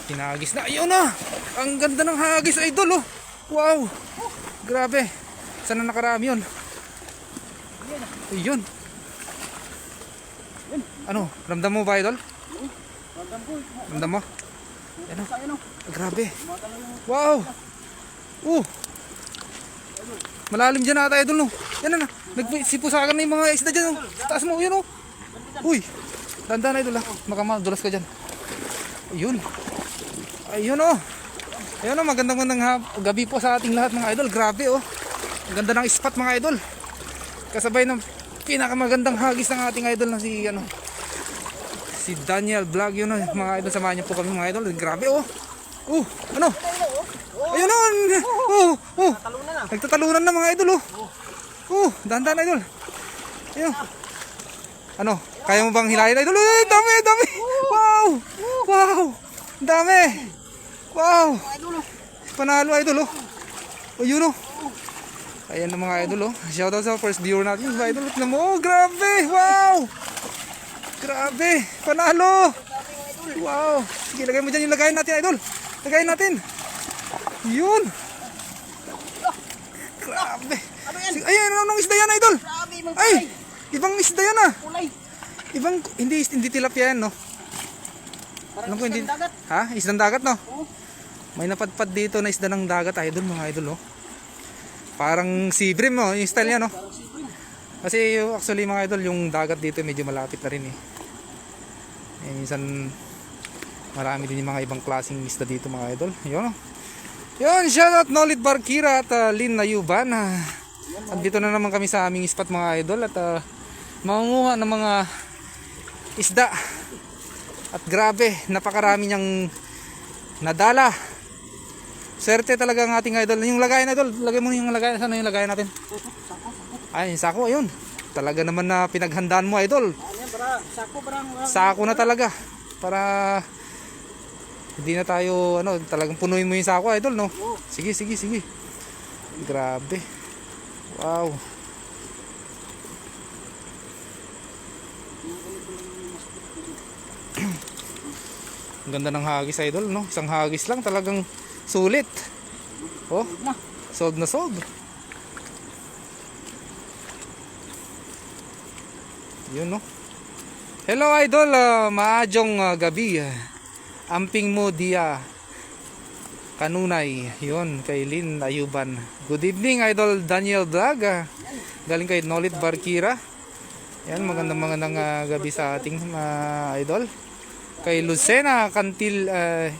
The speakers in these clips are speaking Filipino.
Hinagis na. Ayun na. Ang ganda ng hagis, idol, oh. Wow. Grabe. Saan na nakarami yun? Ayun. Ano? Ramdam mo ba, idol? Ramdam mo? Ano? Grabe. Wow. Malalim dyan ata, idol, no? Yan na. Nagsipusakan na yung mga isda dyan, no? Taas mo, yun, oh. Uy. Dandan, idol, ah. Makamadulas ka dyan. Ayun. Ayun, oh. Ayun, oh. Magandang gabi po sa ating lahat, mga idol. Grabe, oh. Ang ganda ng spot, mga idol. Kasabay ng pinakamagandang hagis ng ating idol na si Daniel Vlog. Yun, oh. Mga idol, samahan niyo po kami, mga idol. Grabe, oh. Ano? Ayun, oh. Nagtatalunan na, mga idol, oh. Dandan, idol. Ayun. Ano? Kaya mo bang hilahin, idol? Ay, dami. Wow. Dami. Wow. Panalo, idol, oh. Ayun, oh. Ayan na, mga idol, oh. Shoutout sa first viewer natin, mga idol. Tignan mo, oh, grabe. Wow. Grabe. Panalo. Wow. Sige, lagay mo dyan yung lagayin natin, idol. Lagayin natin. Yun. Grabe. Ayan, anong isda yan, idol? Ay, ibang isda yan, ah. Ibang, hindi tilapia yan, no? Alam ko, hindi. Ha? Isdang dagat, no? May napadpad dito na isda ng dagat, idol, mga idol, oh. Parang sea bream, oh, yung style niya, no? Kasi actually, mga idol, yung dagat dito medyo malapit na rin, eh. Minsan marami din yung mga ibang klaseng isda dito, mga idol. Yun, oh. Yun, shoutout Nolid Barkira at Lynn Nayuban. Andito na naman kami sa aming spot, mga idol, at mangunguha ng mga isda. At grabe, napakarami niyang nadala. Swerte talaga ang ating idol. Yung lagayan, idol, lagay mo yung lagayan. Saan yung lagayan natin? Ay, sako, ayun. Talaga naman na pinaghandaan mo, idol. Sako na talaga. Para hindi na tayo, talagang punuin mo yung sako, idol, no? Sige. Grabe. Wow. Ang ganda ng hagis, idol, no? Isang hagis lang, talagang sulit. Oh, sold na sold. Yun, no? Hello, idol. Maadjong gabi. Amping mo dia kanunay. Yun, kay Lynn Ayuban. Good evening, idol Daniel Vlog. Galing kay Nolid Barkira. Yan, magandang gabi sa ating idol. Kay Lucena Cantilla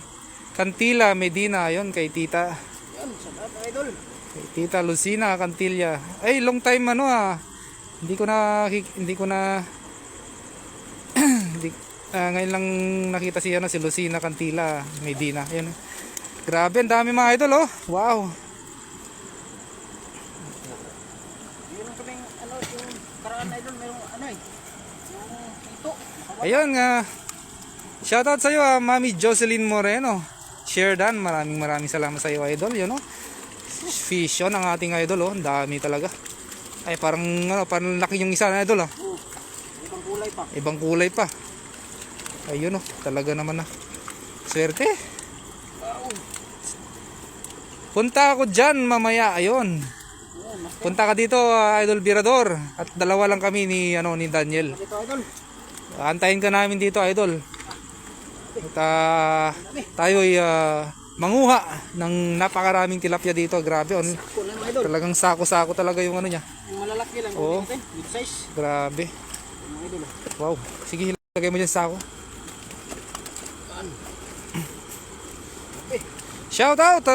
Medina, yon kay Tita. Kay Tita Lucina Cantilla. Ay, long time Hindi ko na ngayon lang nakita si Lucina Cantilla Medina. Ayun. Grabe, ang dami, mga idol, oh. Wow. Ayun nga. Shoutout sa iyo, Mami Jocelyn Moreno. Share dan, maraming salamat sa iyo, idol, yun, oh. Fish on ang ating idol, oh. Ang dami talaga. Ay, parang laki yung isa na, idol, oh. Ibang kulay pa. Ayun, oh. Talaga naman na. Swerte. Punta ako dyan mamaya, ayun. Punta ka dito, Idol Birador. At dalawa lang kami ni Daniel. Antayin ka namin dito, idol. At tayo ay manguha ng napakaraming tilapia dito. Grabe, talagang sako-sako talaga yung niya. Malalaki lang, oh, big size. Grabe. Wow, sige, lagay mo dyan sako. Shout out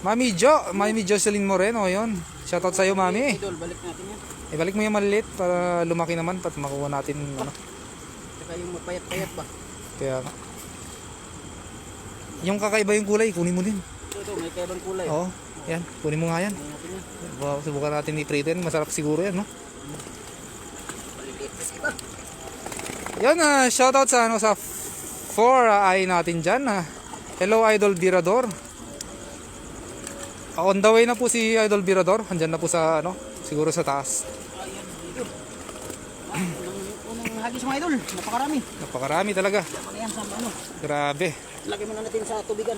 Mami Jocelyn Moreno, yun. Shout out sa iyo, Mami. Idol, balik natin yan. Ibalik mo yung maliit para lumaki naman, para makuha natin Saka yung mapayat-payat ba? Kaya yung kakaiba yung kulay, kunin mo din. Ito, may kaibang kulay. Oo, yan, kunin mo nga yan. Wow, subukan natin i-priten, masarap siguro yan, no? Yan, shout out sa sa 4 natin dyan. Hello, Idol Birador. On the way na po si Idol Birador. Andyan na po sa siguro sa taas. Unang hagis mga idol. Napakarami. Napakarami talaga. Mga yan sa ano. Grabe. Lagyan mo na natin sa tubigan.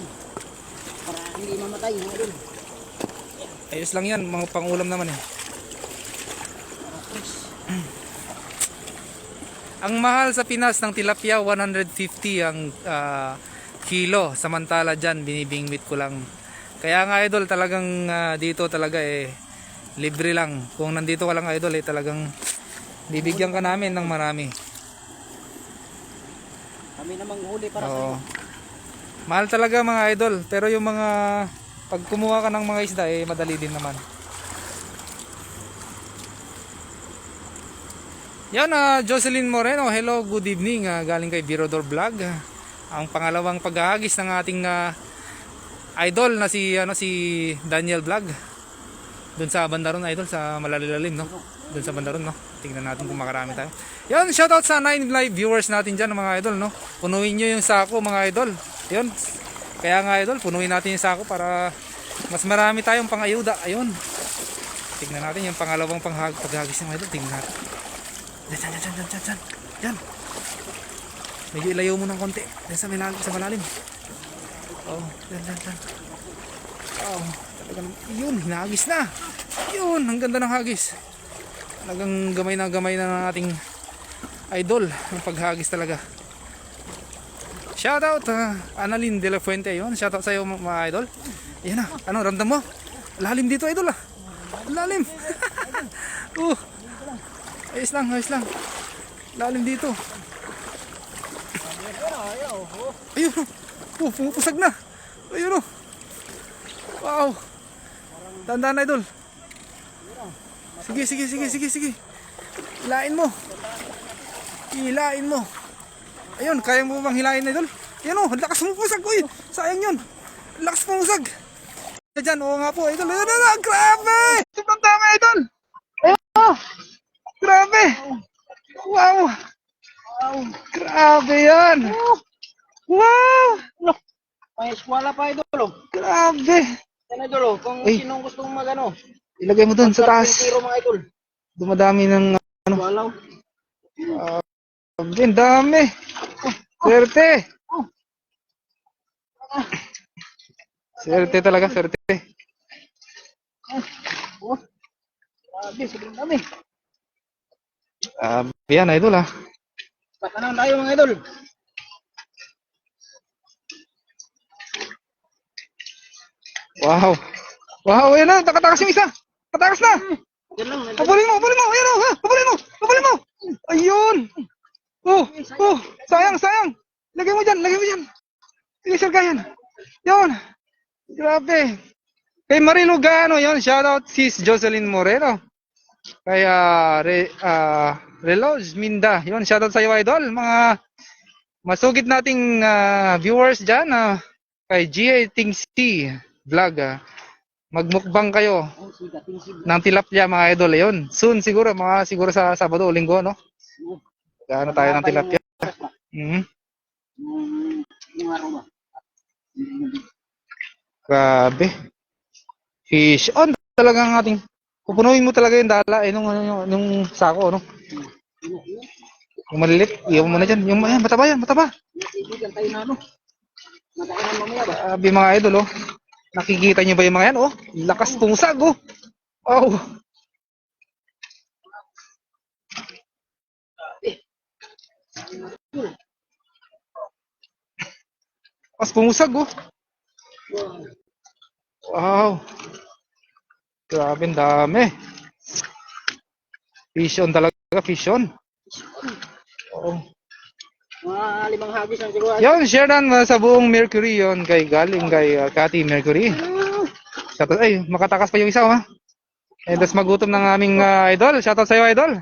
Para hindi mamatay mga idol. Ayos lang yan, mga pangulam naman eh. Para fresh. Ang mahal sa Pinas ng tilapia, 150 ang kilo. Samantala dyan, binibingwit ko lang. Kaya nga idol, talagang dito talaga eh, libre lang. Kung nandito ka lang idol eh, talagang bibigyan ka namin ng marami. Kami namang huli para sa Oo. iyo. Mahal talaga mga idol, pero yung mga pag kumuha ka ng mga isda eh, madali din naman. Yan, Jocelyn Moreno, hello, good evening, galing kay Birodor Vlog. Ang pangalawang paghahagis ng ating idol na si Daniel Vlog. Doon sa Bandaron idol, sa malalalim, no? Doon sa Bandaron, no? Tingnan natin kung makarami tayo. Yan, shoutout sa 9 live viewers natin dyan, mga idol, no? Punuin nyo yung sako, mga idol. Yun, kaya nga idol, punuin natin yung sako para mas marami tayong pangayuda. Ayun, tingnan natin yung pangalawang paghagis ng idol. Tingnan natin. Diyan. Yan. Medyo ilayo mo ng konti. Diyan sa malalim. Oh, yan. Oh, talagang, yun, hinagis na. Yun, ang ganda ng hagis. Talagang gamay na ng ating idol ang paghagis talaga. Shoutout Annalyn De La Fuente, yun. Shoutout sa iyo mga idol. Yan na, ano, ramdam mo? Lalim dito idol ah. Lalim. Ayos lang. Lalim dito. Ayun. Pumupusag na. Ayun. Wow. Tandaan idol. Sige. Hilain mo. Ayun, kaya mo bang hilain idol? Ayun oh, lakas pumupusag. Uy, sayang yun. Lakas pumupusag. Diyan, oo nga po idol. Ayun, grabe. Sobrang dami idol. Ayun. Grabe. Wow. Grabe yan. Wow. May eskwala pa idol. Grabe. Yan idol. Kung Uy. sinong gustong magano. Ilagay mo doon sa taas. Tiro mga idol. Dumadami ng Walaw. ang dami. Swerte. Swerte talaga, swerte. Grabe, sobrang dami. Yan idol ah. Patanan tayo mga idol. Wow, ayan na, nakatakas yung isa. Nakatakas na. Yan lang. Habulin mo. Ayan oh, ha. Habulin mo. Ayun. Sayang. Lagay mo dyan. Sige, sir, yan. Yun. Grabe. Kay Marilo Gano, yun. Shoutout sis Jocelyn Moreno. Kay Reloz Minda. Yun, shoutout sa iyo, idol. Mga masugid nating viewers dyan. Kay G.A. Tingsi Vlog. Magmukbang kayo ng tilapia mga idol. Yun. Soon siguro sa Sabado o Linggo, no? Gaano tayo ng tilapia. Yung araw ba? Grabe. Fish on talaga ang ating. Pupunuin mo talaga yung dala nung sako, no? Yung malilit, iwan mo na dyan. Yung mataba. Ibigan tayo na ano. Matakanan mamaya ba? Grabe mga idol, oh. Nakikita nyo ba yung mga yan, oh? Lakas pumusag, oh. Wow. Lakas pumusag, oh. Wow. Grabe, ang dami. Fish on talaga, fish on. Oh. Mga 5 hagis ang siguro. Yun, share sa buong Mercury yun galing kay Cathy Mercury. Shoutout, ay, makatakas pa yung isa, ha? Eh, das magutom ng aming idol. Shoutout sa iyo, idol.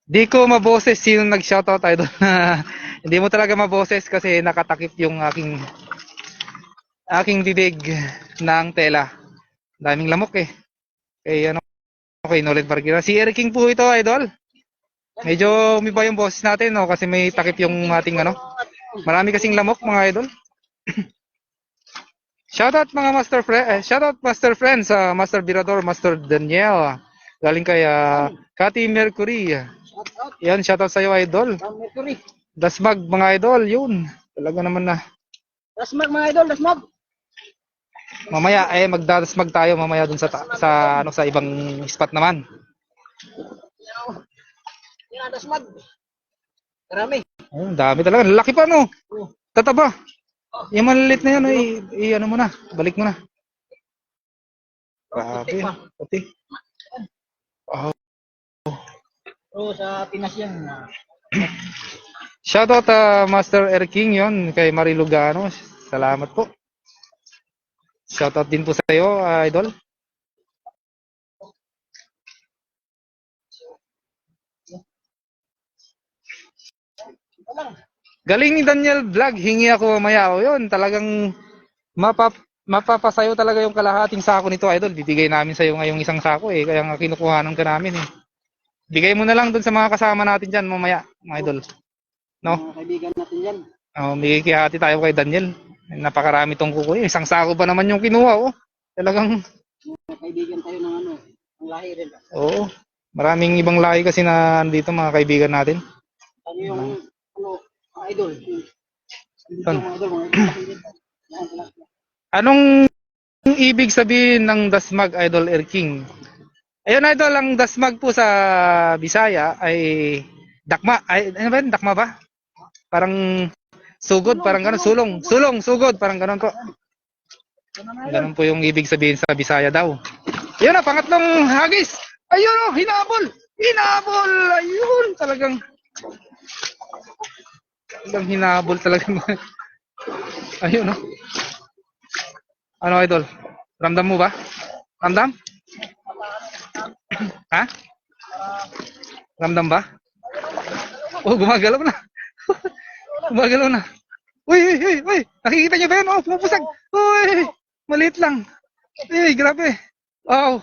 Di ko maboses sino nag-shoutout, idol. Hindi mo talaga maboses kasi nakatakip yung aking bibig ng tela. Daming lamok eh. Kay Nolet Barkira. Si Eric King po ito, idol. Medyo umiba yung boses natin, no, kasi may takip yung ating marami kasing lamok, mga idol. Shoutout mga master friends, Master Birador, Master Daniel, Galing kay Cathy Mercury. Shout out. Yan, shoutout sa iyo, idol. From Mercury. Dasmag, mga idol, yun. Talaga naman na. Dasmag mga idol, dasmag. Mamaya magdadasmag tayo mamaya dun sa ibang spot naman. Yan ang dasmag. Marami. Oh, dami talaga. Laki pa no. Oh. Tataba. Yung malilit na yan, ano mo na. Balik mo na. Grabe. Pati. Oh. Oh, sa Pinas yan. Shoutout Master Erking yon kay Marilugano. Salamat po. Shoutout din po sa iyo, idol. Galing ni Daniel Vlog, hingi ako mamaya. O yun, talagang mapapasayo talaga yung kalahating sako nito, idol. Bibigay namin sa iyo ngayong isang sako eh, kaya nga kinukuhanan ka namin eh. Bigay mo na lang dun sa mga kasama natin dyan mamaya, mga idol. No? Mga kaibigan natin yan. Oh, bigay tayo kay Daniel. Napakarami tong kukuha. Isang sako pa naman yung kinuha, oh. Talagang Mga kaibigan tayo ng ano, ng lahi rin. oo. Maraming ibang lahi kasi na dito mga kaibigan natin. Ano yung, ano, mga idol. Saan? Mga idol, mga idol. Yan pala. Anong ibig sabihin ng dasmag, Idol Erking? Ayun, idol, ang dasmag po sa Bisaya ay dakma. Ay, ano ba yun? Dakma ba? Parang sugod, parang gano'n. Sugod, parang gano'n po. Ganun po yung ibig sabihin sa Bisaya daw. Ayun na, pangatlong hagis. Ayun o, hinabol. Ayun, talagang hinabol talaga. Ayun o. Ano, idol? Ramdam mo ba? Ramdam? Ha? Ramdam ba? Oh, gumagalaw na. Gumagalaw na. Uy. Nakikita niyo ba yun? Oh, pumupusag. Uy, maliit lang. Uy, grabe. Wow.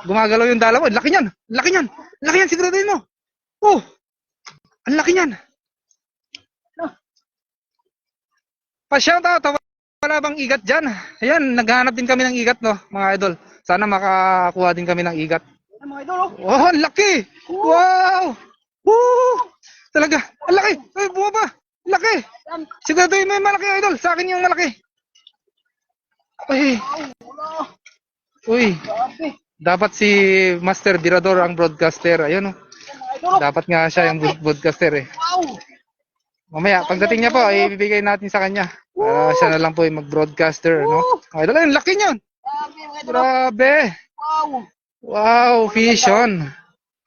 Gumagalaw yung dalawa. Laki niyan, siguraduhin mo. Oh, ang laki niyan. Pa-shoutout, wala bang igat dyan? Ayan, naghahanap din kami ng igat, no, mga idol. Sana makakuha din kami ng igat. Yan mga idol, oh. Oh, ang laki! Wow! Woo! Talaga, ang laki! Ay, bumaba! Laki! Siguraduhin mo yung malaki, idol. Sa akin yung malaki. Uy, Grabe. dapat si Master Dirador ang broadcaster. Ayun, oh. Yan mga idol, oh. Dapat nga siya yung broadcaster, eh. Wow. Mamaya, pagdating niya po, ibibigay natin sa kanya. Para siya na lang po yung mag-broadcaster, no? Idol, ayun, laki niyon! Grabe mga idol, oh. Grabe! Wow. Wow, vision!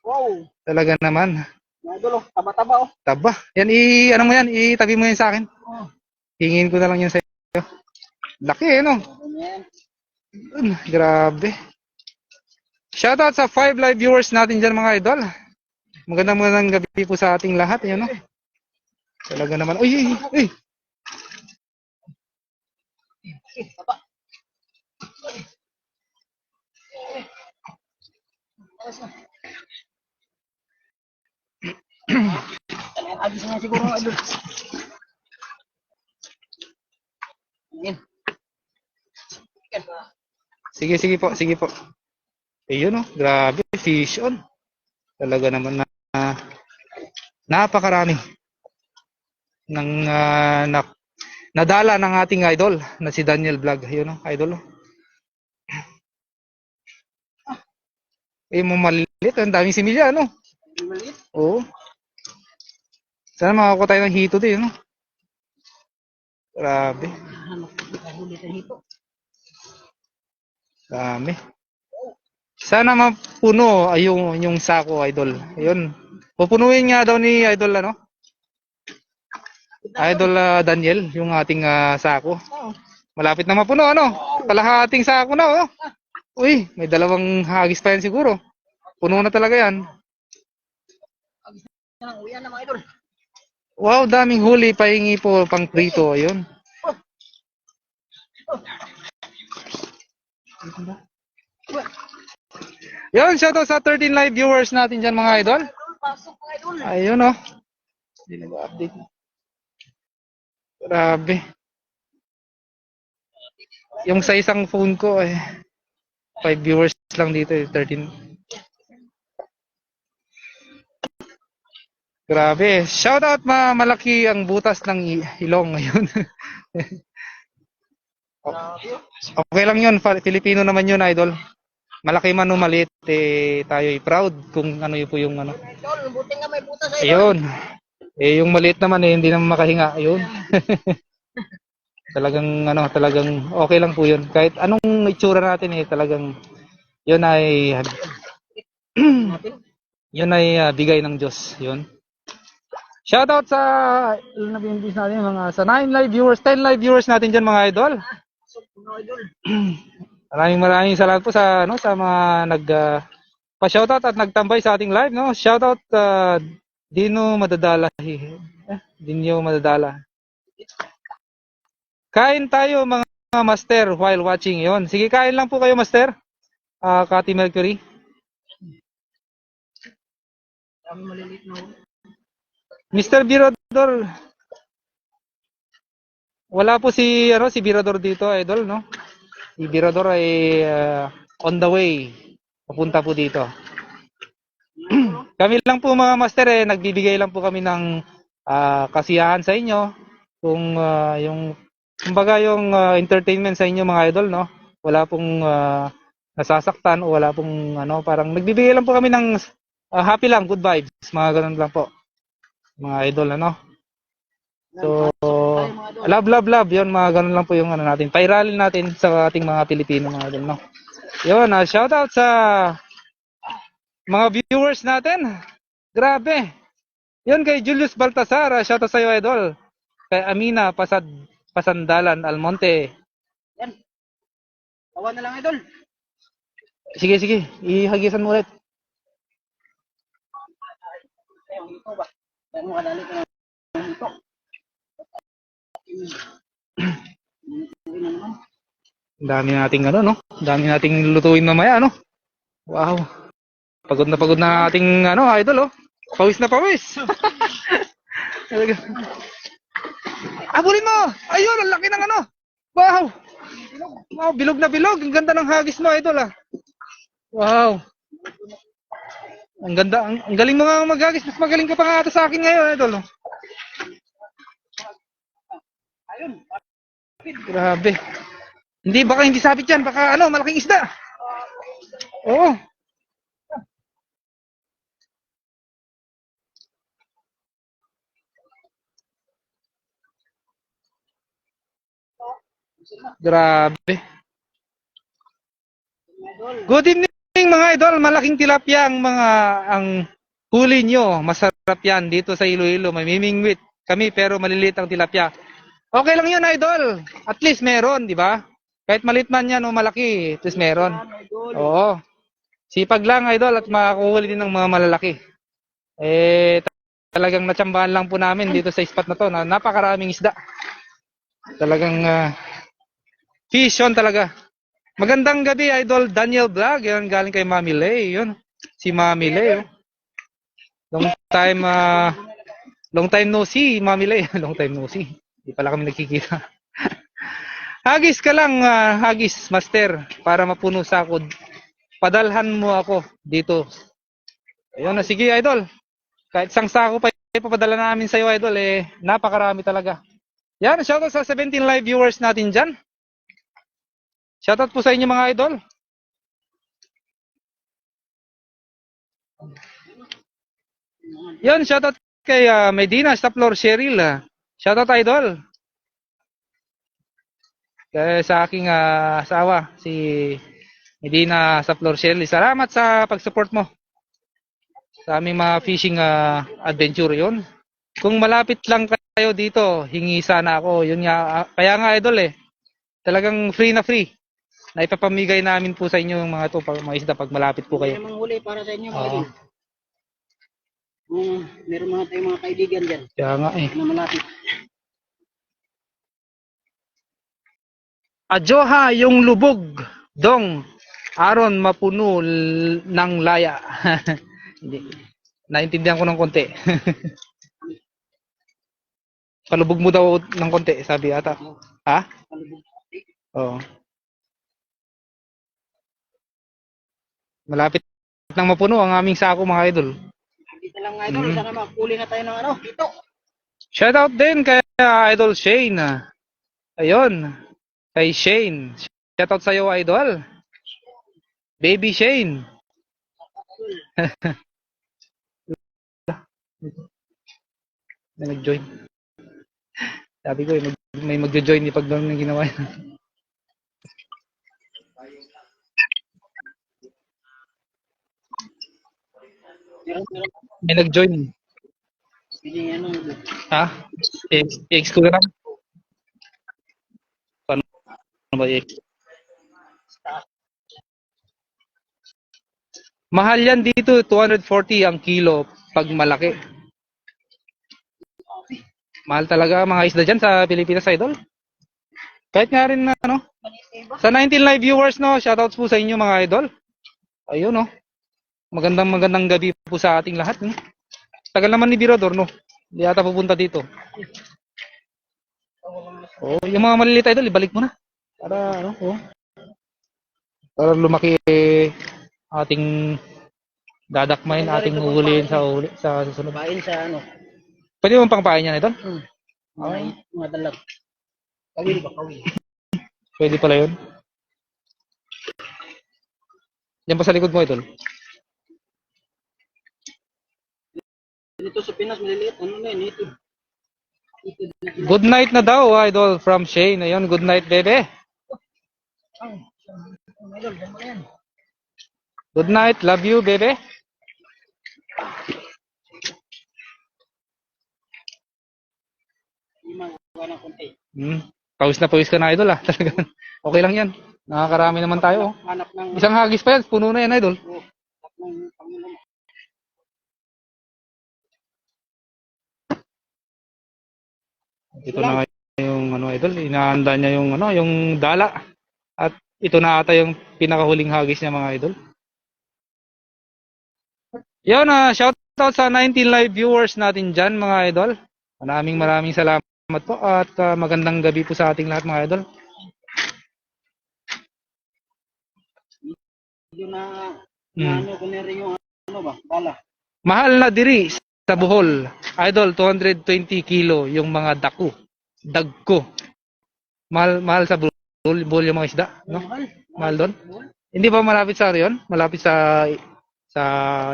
Wow. Talaga naman. Mga idol, oh. Taba-taba, oh. Taba. Yan, ano mo yan, itabi mo yan sa akin. Oh. Hingin ko na lang yan sa iyo. Laki, eh, no? Yan. Grabe. Shoutout sa 5 live viewers natin dyan, mga idol. Magandang gabi po sa ating lahat, ayun, no? Talaga naman. Uy. Taba. Agis na siguro mga idol. Yan. Sige po. Ayun, no? Grabe, vision. Talaga naman na napakarami ng nadala ng ating idol na si Daniel Vlog. Ayun, no? Idol, no? Mo maliit, ang daming similya, no? Maliit. Oo. Sana makakuha tayo ng hito din, no? Grabe. Huli sa hito. Dami. Sana mapuno ay yung sako, idol. Ayun. Pupunuin nga daw ni idol, ano? Idol Daniel, yung ating sako. Malapit na mapuno, ano? Kalahating sako na, oh. Uy, may dalawang hagis pa yan siguro. Puno na talaga yan. Uyan na mga idol. Wow, daming huli. Pahingi po pang prito. Ayun. Yun, shoutout sa 13 live viewers natin dyan, mga idol. Pasok mga idol. Ayun, oh. Hindi nag-update. Grabe. Yung sa isang phone ko, eh. 5 viewers lang dito eh, 13. Grabe. Shoutout malaki ang butas ng ilong ngayon. Okay lang yun. Filipino naman yun, idol. Malaki man o maliit, eh, tayo proud kung ano yun po yung ano. Idol, buti nga may butas eh. Ayun. Eh, yung maliit naman eh, hindi naman makahinga. Ayun. Talagang okay lang po yun. Kahit anong itsura natin eh, talagang yun ay yun ay bigay ng Diyos. Yun. Shoutout sa ilan na natin mga sa 9 live viewers, 10 live viewers natin diyan mga idol. Idol. Maraming salamat po sa sa mga pa-shoutout at nagtambay sa ating live, no. Shoutout Dino Madadala. Dino Madadala. Kain tayo mga master while watching 'yon. Sige, kain lang po kayo, master. Kati Mercury. Ang maliliit na. Mr. Birador. Wala po si si Birador dito, idol, no? Si Birador ay on the way. Papunta po dito. Kami lang po mga master nagbibigay lang po kami ng kasiyahan sa inyo. Kung yung kumbaga yung entertainment sa inyo mga idol, no? Wala pong nasasaktan o wala pong parang nagbibigay lang po kami ng happy lang, good vibes, mga ganun lang po. Mga idol, So, love, yun, mga ganun lang po yung natin. Pairalin natin sa ating mga Pilipino, mga idol, no? Yun, shoutout sa mga viewers natin. Grabe. Yun kay Julius Baltasar, shoutout sa iyo, idol. Kay Amina Pasandalan Almonte. Yan. Tawa na lang, idol. Sige, ihagisan mo ulit. Ayun, ito ba? Kaya mo kadali ka ng ito. Dami nating no? Dami nating lutuin mamaya, no? Wow. Pagod na ating idol, oh. Pawis na pawis. Talaga. Abulin mo! Ayun, ang laki ng Wow! Wow, bilog na bilog. Ang ganda ng hagis mo, idol, ah. Wow. Ang ganda. Ang galing mo nga maghagis. Mas magaling ka pa nga ata sa akin ngayon, idol. Oh. Ayun. Grabe. Baka hindi sabit yan. Baka malaking isda. Oo. Grabe. Good evening mga idol. Malaking tilapia ang huli nyo. Masarap yan dito sa Iloilo. May mimingwit kami pero maliliit ang tilapia. Okay lang yun, idol. At least meron, di ba? Kahit maliit man yan o malaki, at least meron. Oo. Sipag lang, idol, at makakuhuli din ng mga malalaki. Talagang natsambahan lang po namin dito sa spot na to. Napakaraming isda. Talagang fish on talaga. Magandang gabi, idol Daniel Vlog. Yan, galing kay Mami Lay. Yun. Si Mami Lay. Oh. Long time no see, Mami Lay. Long time no see. Hindi pala kami nagkikita. Hagis ka lang, hagis, master, para mapuno sakod. Padalhan mo ako dito. Ayun na, sige, idol. Kahit isang sako pa ipapadala namin sa iyo, idol, napakarami talaga. Yan, shoutout sa 17 live viewers natin dyan. Shoutout po sa inyo mga idol. Yan, shoutout kay Medina Staplor Cheryl. Shoutout, idol. Kaya sa aking asawa, si Medina Staplor Cheryl. Salamat sa pag-support mo sa aming mga fishing adventure yun. Kung malapit lang kayo dito, hingi sana ako. Yun nga, kaya nga idol talagang free na free. Na ipapamigay namin po sa inyo yung mga isda pag malapit po kayo. May huli para sa inyo, mga idol. Meron mga tayong mga kaibigan dyan. Kaya nga Na malapit. Adyoha yung lubog, dong. Aron mapuno ng laya. Hindi. Naintindihan ko ng konti. Palubog mo daw ng konti, sabi ata. Ha? Oo. Malapit nang mapuno ang aming sako mga idol. Dito lang idol, sana makuli na tayo ng ano, dito. Shoutout din kay Idol Shane. Ayun, kay Shane. Shoutout sa iyo, Idol. Baby Shane. May nag-join. Sabi ko, may mag-join ni pag doon yung ginawa niya. Meron. May nag-join. Hindi ano. Ha? I-X ko na lang. Paano ba i-X? Mahal yan dito, 240 ang kilo pag malaki. Mahal talaga mga isda dyan sa Pilipinas, Idol. Kahit nga rin na, ano, sa 19 live viewers, no, shoutouts po sa inyo mga idol. Ayun, no. Magandang gabi po sa ating lahat, no. Tagal naman ni Birador, no. Hindi ata pupunta dito. Oh, yung mga maliliit idol, ibalik mo na. Para, ano, oh. Para lumaki ating dadakmain, ating uhulihin sa susunod. Pain sa ano. Pwede mo pangpain yan, idol? Mga dalag. Kawil ba, kawil? Pwede pala yun. Yan pa sa likod mo, idol. Dito sa Pinas, maliliit. Ano na yun, native. Good night na daw, idol, from Shane. Ayun, good night, bebe. Idol, dyan mo na yan. Good night, love you, bebe. Ng konti. Pawis na pawis ka na, idol, ah. Talagang okay lang yan. Nakakarami naman tayo, oh. Hanap ng... Isang hagis pa yan, puno na yan, idol. Hanap ng pangulam. Ito na yung ano, idol, inaanda niya yung ano, yung dala. At ito na ata yung pinakahuling hagis niya, mga idol. Yun, shoutout sa 19 live viewers natin dyan, mga idol. Maraming salamat po at magandang gabi po sa ating lahat, mga idol. Yung ano ko na rin yung ano ba, bala. Mahal na diri sa Bohol. Idol, 220 kilo yung mga dagko. Mahal sa Bohol yung mga isda, no? Mahal doon. Hindi ba malapit sa ano yun? Malapit sa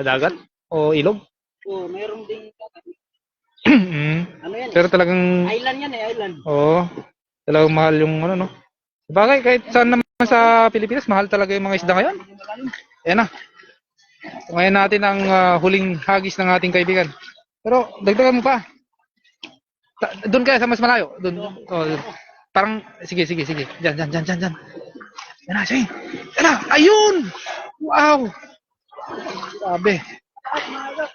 dagat o ilog? Oo, mayroong ding dagat. Ano yan? Pero talagang Island yan island. oo. Talagang mahal yung ano, no? Bagay kahit saan naman sa Pilipinas, mahal talaga yung mga isda ngayon. Ayan na. Ngayon natin ang huling hagis ng ating kaibigan. Pero dagdagan mo pa. Doon kaya sa mas malayo. Doon. Oh, parang sige. Diyan. Yan na, sige. Yan na. Ayun. Wow. Sabi.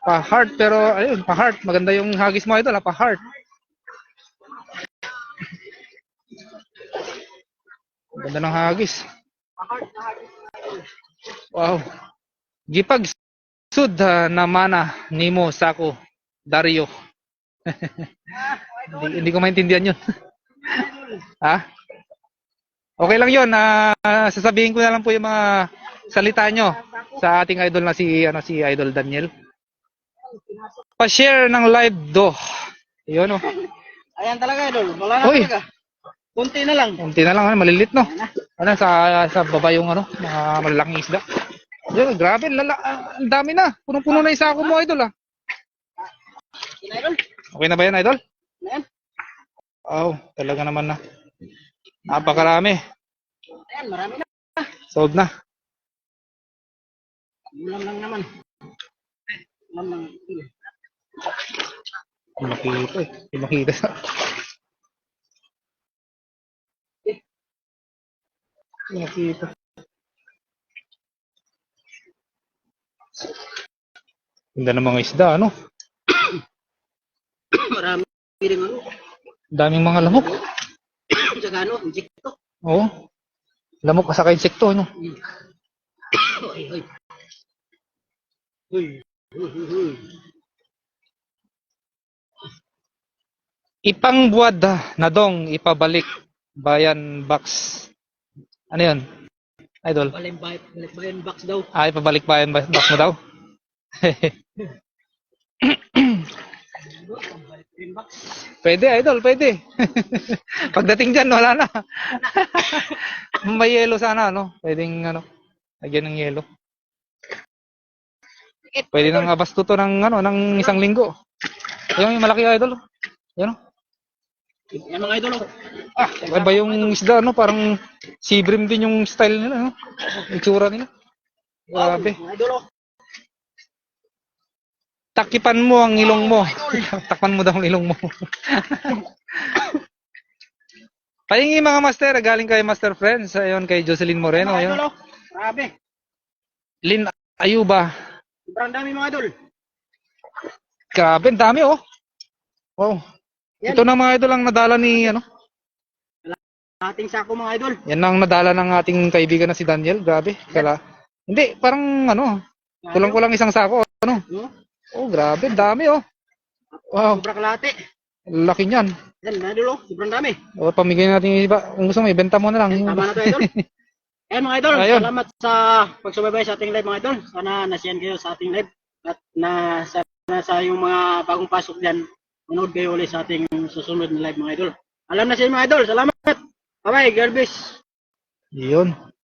Pa-heart pero ayun, pa-heart. Maganda yung hagis mo idol, pa-heart. Ganda ng hagis. Wow. Gipag sud na mana nimo sako Dario. hindi ko maintindihan 'yun. Ha? Okay lang 'yun. Sasabihin ko na lang po yung mga salita nyo sa ating idol na si Idol Daniel. Pa-share ng live do. 'Yun oh. Ayan talaga idol. Wala na talaga. Kunti na lang. Kunti na lang, malilit no. Ano sa baba yung ano, mga malalaking isda. Yun, grabe, ang dami na. Punong-puno na isa ako mo, idol ah. Idol? Okay na ba yan, idol? Ayan. Wow, talaga naman na. Napakarami. Ayan, marami na. Sold na. Ulam lang naman. Ulam lang. Makita eh. Makita sa... Makita. Ganda ng mga isda, ano? Marami rin ano. Daming mga lamok. Tsaka ano, insekto. Oo. Lamok sa insekto, ano? Uy. Ipangbuwad na dong ipabalik bayan box. Ano yun? Idol. Balik ba yung box daw? Ay, pabalik pa yan box mo daw. Balik ba yung box? Pwede, idol, pwede. Pagdating dyan, wala na. May yelo sana, no? Pwedeng, ano, lagyan ng yelo. Pwede nang abasto to ng, ano, ng isang linggo. Ayun, yung malaki, idol. Yan, Yan mga idol. iba yung isda, no? Parang sea bream din yung style nila, no? Itsura nila. Grabe. Mga idol. Takipan mo ang ilong mo. Takpan mo daw ang ilong mo. Pahingi mga master, galing kay Master Friends. Ayun, kay Jocelyn Moreno. Mga Ayun. idol. Grabe. Lin Ayuba. Sobrang dami mga idol. Grabe, ang dami, oh. Wow. Yan. Ito na mga idol ang nadala ni, ano? Ating sako mga idol. Yan ang nadala ng ating kaibigan na si Daniel. Grabe. Hindi, parang, ano, kulang-kulang isang sako. Ano? No? Oh, grabe, ang dami, oh. Wow, Sobrang kalate. laki niyan. Yan mga idol. Sobrang dami. O, pamigay natin yung iba. Kung gusto mo, ibenta mo na lang. Tama na to idol. Ayan mga idol, Ayun. salamat sa pagsubaybay sa ating live mga idol. Sana nasiyan kayo sa ating live at sana sa yung mga bagong pasok dyan, manood kayo ulit sa ating susunod na live mga idol. Alam na siya mga idol, salamat. Bye-bye, God bless. Yun.